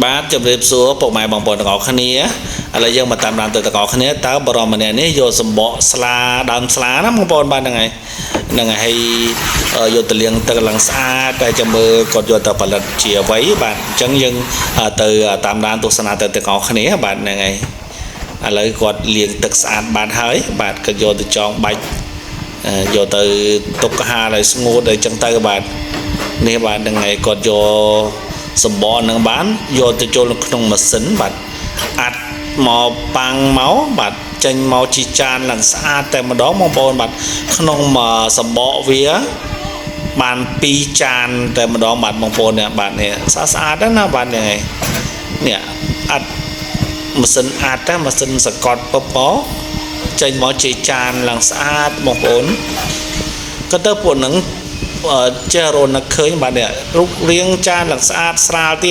បាទជម្រាបសួរពុកម៉ែបងប្អូនទាំងអស់គ្នាឥឡូវយើងមកតាមដានទៅទាំងអស់គ្នាតើបរិមម្នាក់នេះយកសម្បកស្លាដើមស្លាណាបងប្អូនបាទហ្នឹងហើយយកទៅលាងទឹកឡើងស្អាតតែចាំមើលគាត់យកទៅផលិតជាអ្វីបាទអញ្ចឹងយើងទៅតាមដានទស្សនាទៅទាំងអស់គ្នាបាទហ្នឹងហើយឥឡូវគាត់លាងទឹកស្អាតបានហើយបាទគាត់យកទៅចងបាច់យកទៅទុកហាលឲ្យស្ងួតអីចឹងទៅបាទនេះបាទហ្នឹងហើយគាត់យកសម្បកនឹងបានយកទៅចូលក្នុងម៉ាស៊ីនបាទអាចមកប៉ាំងមកបាទចេញមកជីចានឡើងស្អាតតែម្ដងបងប្អូនបាទក្នុងសម្បកវាបាន2ចានតែម្ដងបាទបងប្អូននេះបាទនេះស្អាតណាបាទនេះនេះអាចម៉ាស៊ីនអាចតែម៉ាស៊ីនសកត់ពពកចេញមកជីចានឡើងស្អាតបងប្អូនក៏ទៅពួកនឹងចេះរនឹកឃើញបាទនេះរូបរាងចានឡើងស្អាតស្រាលទៀត